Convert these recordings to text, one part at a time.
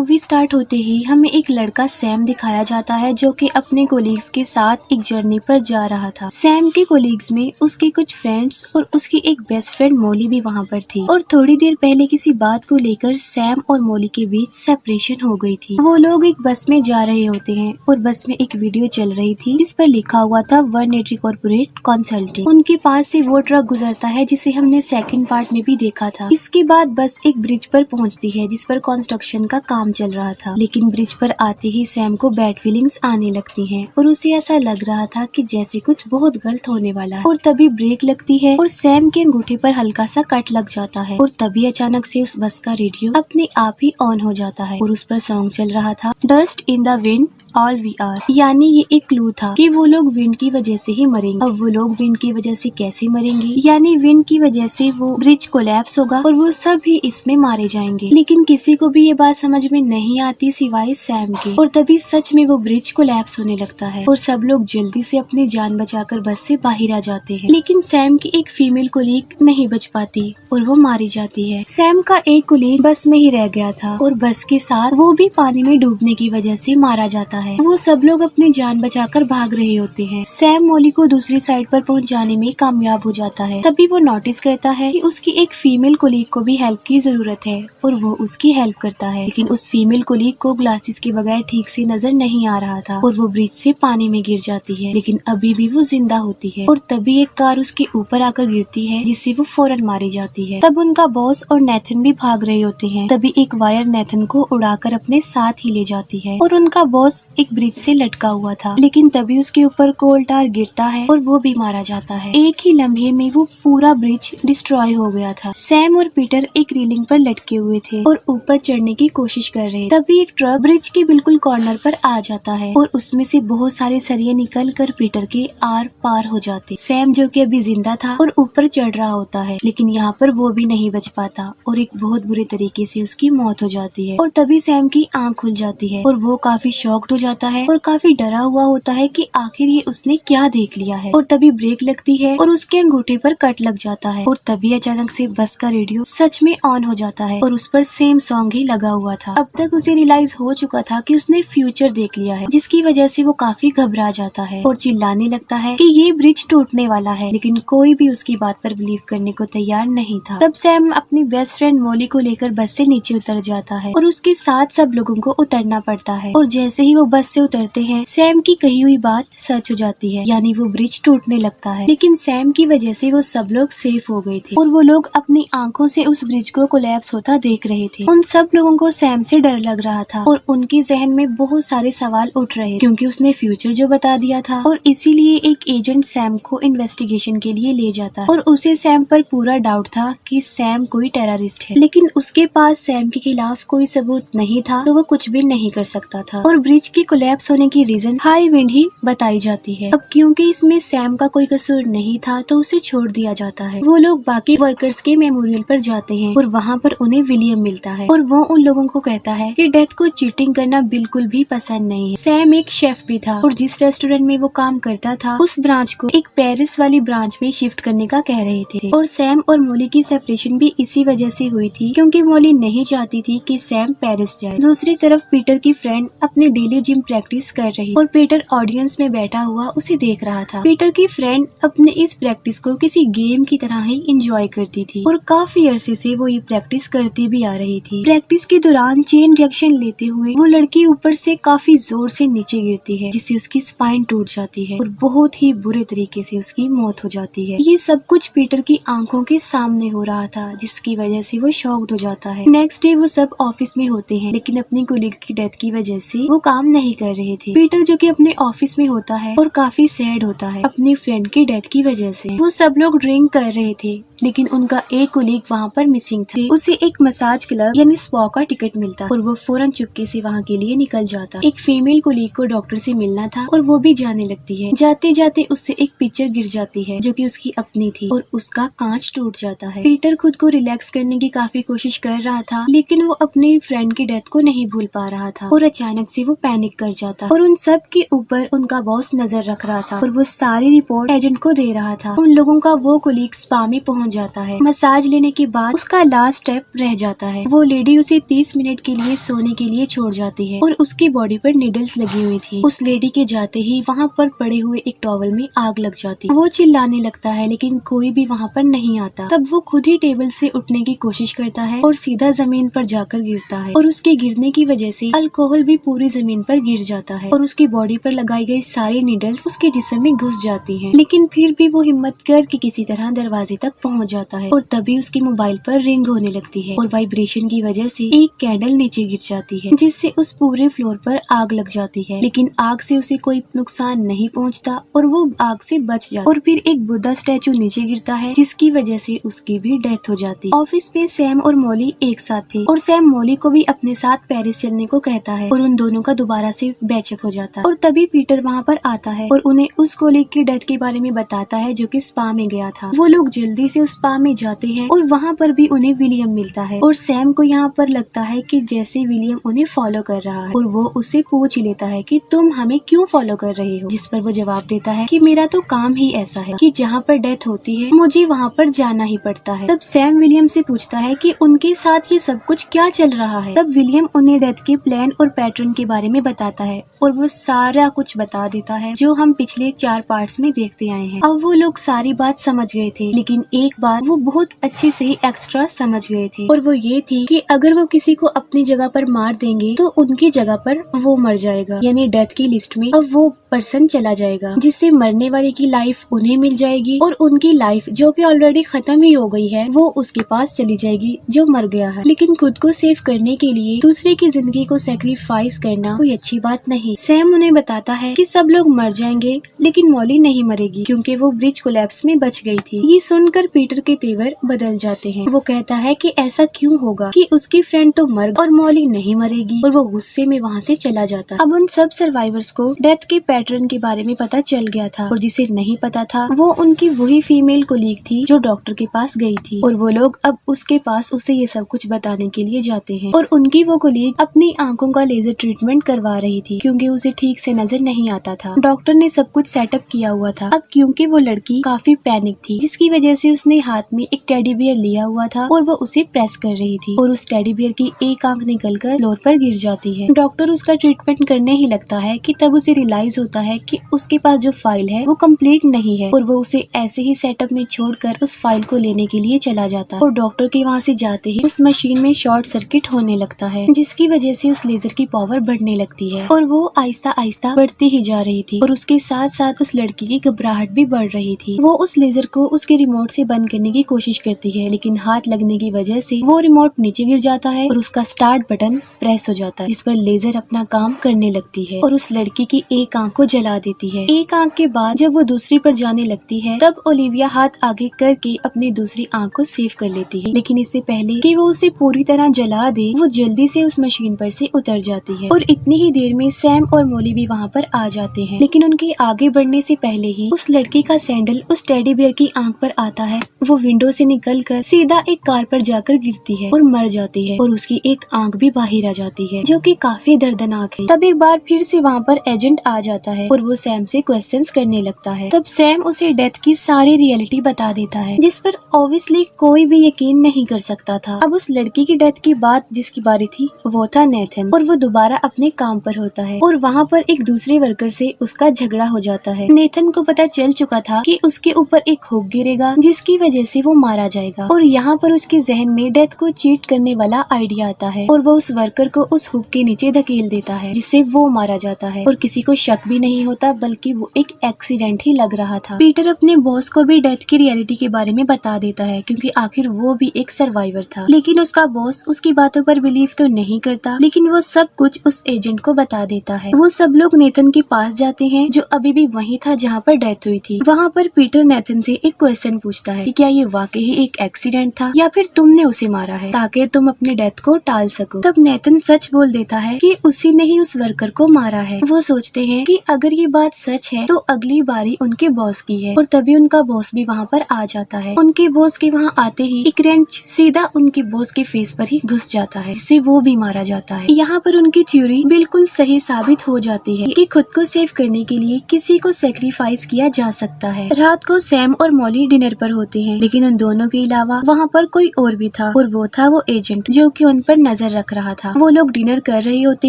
Movie start होते ही हमें एक लड़का सैम दिखाया जाता है जो कि अपने कोलीग्स के साथ एक जर्नी पर जा रहा था। सैम के कोलीग्स में उसके कुछ फ्रेंड्स और उसकी एक बेस्ट फ्रेंड मोली भी वहाँ पर थी और थोड़ी देर पहले किसी बात को लेकर सैम और मोली के बीच सेपरेशन हो गई थी। वो लोग एक बस में जा रहे होते हैं और बस में एक वीडियो चल रही थी जिस पर लिखा हुआ था 180 कॉर्पोरेट कंसल्टिंग। उनके पास से वो ट्रक गुजरता है जिसे हमने सेकंड पार्ट में भी देखा था। इसके बाद बस एक ब्रिज पर पहुंचती है जिस पर कंस्ट्रक्शन का काम चल रहा था, लेकिन ब्रिज पर आते ही सैम को बैड फीलिंग्स आने लगती हैं और उसे ऐसा लग रहा था कि जैसे कुछ बहुत गलत होने वाला है। और तभी ब्रेक लगती है और सैम के अंगूठे पर हल्का सा कट लग जाता है और तभी अचानक से उस बस का रेडियो अपने आप ही ऑन हो जाता है और उस पर सॉन्ग चल रहा था dust in the wind all we are. यानी ये एक क्लू था कि वो लोग विंड की वजह से ही मरेंगे। अब वो लोग विंड की वजह से कैसे मरेंगे, यानी विंड की वजह से वो ब्रिज कोलैप्स होगा और वो सब ही इसमें मारे जाएंगे। लेकिन किसी को भी ये बात समझ में नहीं आती सिवाय सैम के। और तभी सच में वो ब्रिज कोलैप्स होने लगता है और सब लोग जल्दी से अपनी जान बचाकर बस से बाहर आ जाते हैं। लेकिन सैम की एक फीमेल कोलीग नहीं बच पाती और वो मारी जाती है। सैम का एक कोलीग बस में ही रह गया था और बस के साथ वो भी पानी में डूबने की वजह से मारा जाता है। वो सब लोग अपनी जान बचाकर भाग रहे होते हैं। सैम मोली को दूसरी साइड पर पहुंचाने में कामयाब हो जाता है। तभी वो नोटिस करता है कि उसकी एक फीमेल कोलीग को भी हेल्प की जरूरत है और वो उसकी हेल्प करता है। लेकिन उस फीमेल कोलीग को ग्लासेस के बगैर ठीक से नजर नहीं आ रहा था और वो ब्रिज से पानी में गिर जाती है, लेकिन अभी भी वो जिंदा होती है। और तभी एक कार उसके ऊपर आकर गिरती है जिससे वो फौरन मारी जाती है। तब उनका बॉस और नेथन भी भाग रहे होते हैं। तभी एक वायर नेथन को उड़ाकर अपने साथ ही ले जाती है और उनका बॉस एक ब्रिज से लटका हुआ था, लेकिन तभी उसके ऊपर कोल टार गिरता है और वो भी मारा जाता है। एक ही लम्हे में वो पूरा ब्रिज डिस्ट्रॉय हो गया था। सैम और पीटर एक रेलिंग पर लटके हुए थे और ऊपर चढ़ने की कोशिश कर रहे। तभी एक ट्रक ब्रिज के बिल्कुल कॉर्नर पर आ जाता है और उसमें से बहुत सारे सरिये निकल कर पीटर के आर पार हो जाते। सैम जो कि अभी जिंदा था और ऊपर चढ़ रहा होता है, लेकिन यहाँ पर वो भी नहीं बच पाता और एक बहुत बुरे तरीके से उसकी मौत हो जाती है। और तभी सैम की आंख खुल जाती है और वो काफी शॉक्ड हो जाता है और काफी डरा हुआ होता है कि आखिर ये उसने क्या देख लिया है। और तभी ब्रेक लगती है और उसके अंगूठे पर कट लग जाता है और तभी अचानक से बस का रेडियो सच में ऑन हो जाता है और उस पर सेम सॉन्ग ही लगा हुआ था। अब तक उसे रियलाइज हो चुका था कि उसने फ्यूचर देख लिया है, जिसकी वजह से वो काफी घबरा जाता है और चिल्लाने लगता है कि ये ब्रिज टूटने वाला है, लेकिन कोई भी उसकी बात पर बिलीव करने को तैयार नहीं था। तब सैम अपनी बेस्ट फ्रेंड मोली को लेकर बस से नीचे उतर जाता है और उसके साथ सब लोगों को उतरना पड़ता है। और जैसे ही वो बस से उतरते हैं सैम की कही हुई बात सच हो जाती है, यानी वो ब्रिज टूटने लगता है। लेकिन सैम की वजह से वो सब लोग सेफ हो गए थे और वो लोग अपनी आंखों से उस ब्रिज को कोलैप्स होता देख रहे थे। उन सब लोगों को सैम से डर लग रहा था और उनके जहन में बहुत सारे सवाल उठ रहे क्योंकि उसने फ्यूचर जो बता दिया था और इसीलिए एक एजेंट सैम को इन्वेस्टिगेशन के लिए ले जाता है और उसे सैम पर पूरा डाउट था कि सैम कोई टेररिस्ट है। लेकिन उसके पास सैम के खिलाफ कोई सबूत नहीं था तो वो कुछ भी नहीं कर सकता था और ब्रिज के कोलैप्स होने की रीजन हाई विंड ही बताई जाती है। अब क्योंकि इसमें सैम का कोई कसूर नहीं था तो उसे छोड़ दिया जाता है। वो लोग बाकी वर्कर्स के मेमोरियल पर जाते हैं और वहाँ पर उन्हें विलियम मिलता है और वो उन लोगों को कहता है कि डेथ को चीटिंग करना बिल्कुल भी पसंद नहीं है। सैम एक शेफ भी था और जिस रेस्टोरेंट में वो काम करता था उस ब्रांच को एक पेरिस वाली ब्रांच में शिफ्ट करने का कह रहे थे। और सैम और मोली की सेपरेशन भी इसी वजह से हुई थी क्योंकि मोली नहीं चाहती थी कि सैम पेरिस जाए। दूसरी तरफ पीटर की फ्रेंड अपनी डेली जिम प्रैक्टिस कर रही और पीटर ऑडियंस में बैठा हुआ उसे देख रहा था। पीटर की फ्रेंड अपने इस प्रैक्टिस को किसी गेम की तरह ही एंजॉय करती थी और काफी अरसे से वो ये प्रैक्टिस करती भी आ रही थी। प्रैक्टिस के दौरान चेन रिएक्शन लेते हुए वो लड़की ऊपर से काफी जोर से नीचे गिरती है जिससे उसकी स्पाइन टूट जाती है और बहुत ही बुरे तरीके से उसकी मौत हो जाती है। ये सब कुछ पीटर की आंखों के सामने हो रहा था जिसकी वजह से वो शॉक्ड हो जाता है। नेक्स्ट डे वो सब ऑफिस में होते हैं लेकिन अपनी कोलीग की डेथ की वजह से वो काम नहीं कर रहे थे। पीटर जो कि अपने ऑफिस में होता है और काफी सैड होता है अपनी फ्रेंड की डेथ की वजह से। वो सब लोग ड्रिंक कर रहे थे लेकिन उनका एक कोलीग वहाँ पर मिसिंग था। उसे एक मसाज क्लब यानी स्पा का टिकट मिलता और वो फौरन चुपके से वहाँ के लिए निकल जाता। एक फीमेल कोलीग को डॉक्टर से मिलना था और वो भी जाने लगती है। जाते जाते उससे एक पिक्चर गिर जाती है जो कि उसकी अपनी थी और उसका कांच टूट जाता है। पीटर खुद को रिलैक्स करने की काफी कोशिश कर रहा था लेकिन वो अपनी फ्रेंड की डेथ को नहीं भूल पा रहा था और अचानक से वो पैनिक कर जाता और उन सब के ऊपर उनका बॉस नजर रख रहा था और वो सारी रिपोर्ट एजेंट को दे रहा था। उन लोगों का वो कोलीग स्पा में पहुंच जाता है। मसाज लेने के बाद उसका लास्ट स्टेप रह जाता है। वो लेडी उसे 30 मिनट के लिए सोने के लिए छोड़ जाती है और उसकी बॉडी पर नीडल्स लगी हुई थी। उस लेडी के जाते ही वहाँ पर पड़े हुए एक टॉवल में आग लग जाती। वो चिल्लाने लगता है लेकिन कोई भी वहाँ पर नहीं आता। तब वो खुद ही टेबल से उठने की कोशिश करता है और सीधा जमीन पर जाकर गिरता है और उसके गिरने की वजह से अल्कोहल भी पूरी जमीन पर गिर जाता है और उसकी बॉडी पर लगाई गई सारी नीडल्स उसके जिस्म में घुस जाती हैं। लेकिन फिर भी वो हिम्मत करके किसी तरह दरवाजे तक पहुंच जाता है और तभी उसके मोबाइल पर रिंग होने लगती है और वाइब्रेशन की वजह से एक कैंडल नीचे गिर जाती है जिससे उस पूरे फ्लोर पर आग लग जाती है। लेकिन आग से उसे कोई नुकसान नहीं पहुंचता और वो आग से बच जाता है। और फिर एक बुद्धा स्टैचू नीचे गिरता है जिसकी वजह से उसकी भी डेथ हो जाती है। ऑफिस में सैम और मॉली एक साथ थे और सैम मॉली को भी अपने साथ पेरिस चलने को कहता है और उन दोनों का दोबारा से बैचअप हो जाता है। और तभी पीटर वहाँ पर आता है और उन्हें उस कोलीग की डेथ के बारे में बताता है जो कि स्पा में गया था। वो लोग जल्दी से उस स्पा में जाते हैं और वहाँ पर भी उन्हें विलियम मिलता है और सैम को यहाँ पर लगता है कि जैसे विलियम उन्हें फॉलो कर रहा है और वो उससे पूछ ही लेता है कि तुम हमें क्यों फॉलो कर रहे हो, जिस पर वो जवाब देता है कि मेरा तो काम ही ऐसा है कि जहाँ पर डेथ होती है मुझे वहाँ पर जाना ही पड़ता है। तब सैम विलियम से पूछता है कि उनके साथ ये सब कुछ क्या चल रहा है। तब विलियम उन्हें डेथ के प्लान और पैटर्न के बारे में बताता है और वो सारा कुछ बता देता है जो हम पिछले 4 पार्ट्स में देखते आए हैं। अब वो लोग सारी बात समझ गए थे लेकिन एक बात वो बहुत अच्छे से ही एक्स्ट्रा समझ गए थे और वो ये थी कि अगर वो किसी को अपनी जगह पर मार देंगे तो उनकी जगह पर वो मर जाएगा, यानी डेथ की लिस्ट में अब वो पर्सन चला जाएगा जिससे मरने वाले की लाइफ उन्हें मिल जाएगी और उनकी लाइफ जो कि ऑलरेडी खत्म ही हो गई है वो उसके पास चली जाएगी जो मर गया है। लेकिन खुद को सेव करने के लिए दूसरे की जिंदगी को सैक्रिफाइस करना कोई अच्छी बात नहीं। सैम उन्हें बताता है कि सब लोग मर जाएंगे लेकिन मॉली नहीं मरेगी क्योंकि वो ब्रिज कोलैप्स में बच गई थी। ये सुनकर पीटर के तेवर बदल जाते हैं। वो कहता है कि ऐसा क्यों होगा कि उसकी फ्रेंड तो मर और मॉली नहीं मरेगी और वो गुस्से में वहाँ से चला जाता। अब उन सब सर्वाइवर्स को डेथ के पैटर्न के बारे में पता चल गया था और जिसे नहीं पता था वो उनकी वही फीमेल कोलीग थी जो डॉक्टर के पास गई थी और वो लोग अब उसके पास उसे ये सब कुछ बताने के लिए जाते हैं। और उनकी वो कोलीग अपनी आंखों का लेजर ट्रीटमेंट करवा रही थी क्योंकि उसे ठीक से नजर नहीं आता था। डॉक्टर ने सब कुछ सेटअप किया हुआ था। अब क्योंकि वो लड़की काफी पैनिक थी जिसकी वजह से उसने हाथ में एक टेडी बियर लिया हुआ था और वो उसे प्रेस कर रही थी और उस टेडी बियर की एक आंख निकलकर फ्लोर पर गिर जाती है। डॉक्टर उसका ट्रीटमेंट करने ही लगता है कि तब उसे रियलाइज होता है कि उसके पास जो फाइल है वो कंप्लीट नहीं है और वो उसे ऐसे ही सेटअप में छोड़कर उस फाइल को लेने के लिए चला जाता है। और डॉक्टर के वहाँ से जाते ही उस मशीन में शॉर्ट सर्किट होने लगता है जिसकी वजह से उस लेजर की पावर बढ़ने लगती है और वो आहिस्ता आहिस्ता बढ़ती ही जा रही थी और उसके साथ साथ उस लड़की की घबराहट भी बढ़ रही थी। वो उस लेजर को उसके रिमोट से बंद करने की कोशिश करती है लेकिन हाथ लगने की वजह से वो रिमोट नीचे गिर जाता है और उसका स्टार्ट बटन प्रेस हो जाता है जिस पर लेजर अपना काम करने लगती है और उस लड़की की एक आंख को जला देती है। एक आंख के बाद जब वो दूसरी पर जाने लगती है तब ओलिविया हाथ आगे करके अपनी दूसरी आंख को सेव कर लेती है लेकिन इससे पहले कि वो उसे पूरी तरह जला दे वो जल्दी से उस मशीन पर से उतर जाती है। और इतनी ही देर में सैम और मॉली भी वहाँ पर आ जाते हैं लेकिन उनके आगे बढ़ने से पहले ही उस लड़की का सैंडल उस टेडी बियर की आंख पर आता है। वो विंडो से निकलकर सीधा एक कार पर जाकर गिरती है और मर जाती है और उसकी एक आंख भी बाहर आ जाती है जो कि काफी दर्दनाक है। तब एक बार फिर से वहाँ पर एजेंट आ जाता है और वो सैम से क्वेश्चंस करने लगता है। तब सैम उसे डेथ की सारी रियलिटी बता देता है जिस पर ऑब्वियसली कोई भी यकीन नहीं कर सकता था। अब उस लड़की की डेथ के बाद जिसकी बारी थी वो था नेथन और वो दोबारा अपने काम पर होता है और वहाँ पर एक दूसरे वर्कर से उसका झगड़ा हो जाता है। नेथन को पता चल चुका था कि उसके ऊपर एक हुक गिरेगा जिसकी वजह से वो मारा जाएगा और यहाँ पर उसके जहन में डेथ को चीट करने वाला आइडिया आता है और वो उस वर्कर को उस हुक के नीचे धकेल देता है जिससे वो मारा जाता है और किसी को शक भी नहीं होता बल्कि वो एक एक्सीडेंट ही लग रहा था। पीटर अपने बॉस को भी डेथ की रियलिटी के बारे में बता देता है क्योंकि आखिर वो भी एक सर्वाइवर था लेकिन उसका बॉस उसकी बातों पर बिलीव तो नहीं करता लेकिन वो सब कुछ उस एजेंट को बता देता है। वो सब लोग नेथन के पास जाते हैं जो अभी भी वहीं था जहाँ पर डेथ हुई थी। वहाँ पर पीटर नेथन से एक क्वेश्चन पूछता है कि क्या ये वाकई एक एक्सीडेंट था या फिर तुमने उसे मारा है ताकि तुम अपने डेथ को टाल सको। तब नेथन सच बोल देता है कि उसी ने ही उस वर्कर को मारा है। वो सोचते हैं कि अगर ये बात सच है तो अगली बारी उनके बॉस की है और तभी उनका बॉस भी वहाँ पर आ जाता है। उनके बॉस के वहाँ आते ही एक रेंच सीधा उनके बॉस के फेस पर ही घुस जाता है जिससे वो भी मारा जाता है। यहाँ पर उनकी थ्योरी बिल्कुल सही साबित हो जाती है कि खुद को सेव करने के लिए किसी को सेक्रीफाइस किया जा सकता है। रात को सैम और मॉली डिनर पर होते हैं, लेकिन उन दोनों के अलावा वहाँ पर कोई और भी था और वो था वो एजेंट जो कि उन पर नजर रख रहा था। वो लोग डिनर कर रहे होते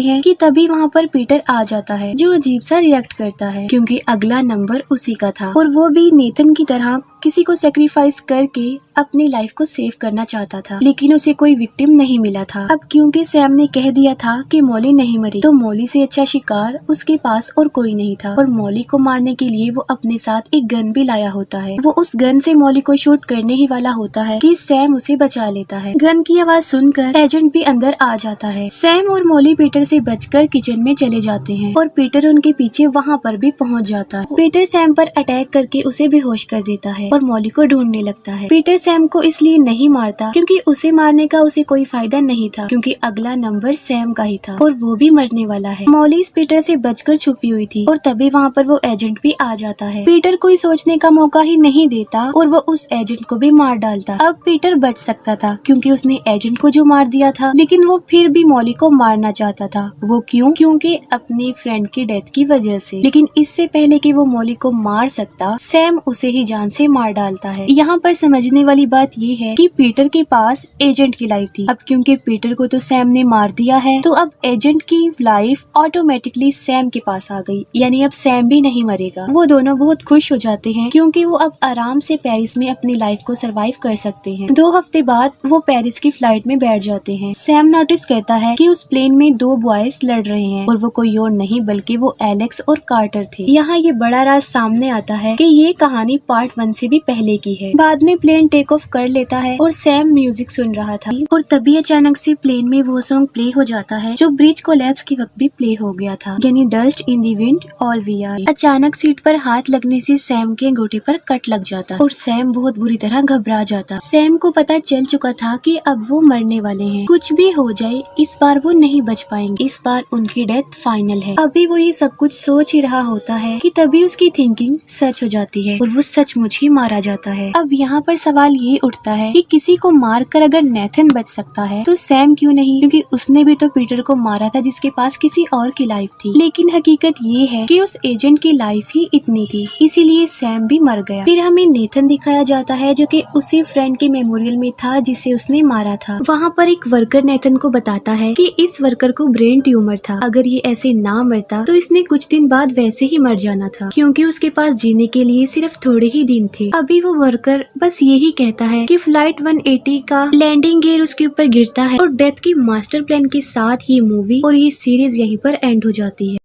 हैं कि तभी वहाँ पर पीटर आ जाता है जो अजीब सा रिएक्ट करता है क्योंकि अगला नंबर उसी का था और वो भी नेथन की तरह किसी को सेक्रीफाइस करके अपनी लाइफ को सेव करना चाहता था, लेकिन उसे कोई विक्टिम नहीं मिला था। अब क्योंकि सैम ने कह दिया था कि मॉली नहीं मरी, तो मॉली से अच्छा शिकार उसके पास और कोई नहीं था और मॉली को मारने के लिए वो अपने साथ एक गन भी लाया होता है। वो उस गन से मॉली को शूट करने ही वाला होता है कि सैम उसे बचा लेता है। गन की आवाज सुनकर एजेंट भी अंदर आ जाता है। सैम और मॉली पीटर से बचकर किचन में चले जाते हैं और पीटर उनके पीछे वहाँ पर भी पहुँच जाता है। पीटर सैम पर अटैक करके उसे बेहोश कर देता है और मॉली को ढूंढने लगता है। पीटर सैम को इसलिए नहीं मारता क्योंकि उसे मारने का उसे कोई फायदा नहीं था क्योंकि अगला नंबर सैम का ही था और वो भी मरने वाला है। मॉली इस पीटर से बचकर छुपी हुई थी और तभी वहाँ पर वो एजेंट भी आ जाता है। पीटर कोई सोचने का मौका ही नहीं देता और वो उस एजेंट को भी मार डालता। अब पीटर बच सकता था क्योंकि उसने एजेंट को जो मार दिया था, लेकिन वो फिर भी मॉली को मारना चाहता था। वो क्यों? क्योंकि अपनी फ्रेंड की डेथ की वजह से। लेकिन इससे पहले कि वो मॉली को मार सकता, सैम उसे ही जान से मार डालता है। यहाँ पर समझने वाली बात ये है कि पीटर के पास एजेंट की लाइफ थी। अब क्योंकि पीटर को तो सैम ने मार दिया है, तो अब एजेंट की लाइफ ऑटोमेटिकली सैम के पास आ गई, यानी अब सैम भी नहीं मरेगा। वो दोनों बहुत खुश हो जाते हैं क्योंकि वो अब आराम से पेरिस में अपनी लाइफ को सरवाइव कर सकते हैं। 2 हफ्ते बाद वो पेरिस की फ्लाइट में बैठ जाते हैं। सैम नोटिस करता है कि उस प्लेन में 2 बॉयज लड़ रहे हैं और वो कोई और नहीं बल्कि वो एलेक्स और कार्टर थे। यहाँ ये बड़ा राज सामने आता है कि ये कहानी पार्ट 1 से भी पहले की है। बाद में प्लेन टेक ऑफ कर लेता है और सैम म्यूजिक सुन रहा था और तभी अचानक से प्लेन में वो सॉन्ग प्ले हो जाता है जो ब्रिज कोलैप्स के वक्त भी प्ले हो गया था, यानी dust in the wind all we are. अचानक सीट पर हाथ लगने से सैम के अंगूठे पर कट लग जाता और सैम बहुत बुरी तरह घबरा जाता। सैम को पता चल चुका था कि अब वो मरने वाले हैं। कुछ भी हो जाए इस बार वो नहीं बच पाएंगे, इस बार उनकी डेथ फाइनल है। अभी वो ये सब कुछ सोच ही रहा होता है कि तभी उसकी थिंकिंग सच हो जाती है और वो सचमुच ही मारा जाता है। अब यहाँ पर सवाल ये उठता है कि किसी को मारकर अगर नेथन बच सकता है तो सैम क्यों नहीं, क्योंकि उसने भी तो पीटर को मारा था जिसके पास किसी और की लाइफ थी। लेकिन हकीकत ये है कि उस एजेंट की लाइफ ही इतनी थी, इसीलिए सैम भी मर गया। फिर हमें नेथन दिखाया जाता है जो कि उसी फ्रेंड के मेमोरियल में था जिसे उसने मारा था। वहाँ पर एक वर्कर नेथन को बताता है कि इस वर्कर को ब्रेन ट्यूमर था, अगर ये ऐसे ना मरता तो इसने कुछ दिन बाद वैसे ही मर जाना था क्योंकि उसके पास जीने के लिए सिर्फ थोड़े ही दिन थे। अभी वो वर्कर बस यही कहता है कि फ्लाइट 180 का लैंडिंग गियर उसके ऊपर गिरता है और डेथ की मास्टर प्लान के साथ ये मूवी और ये सीरीज यहीं पर एंड हो जाती है।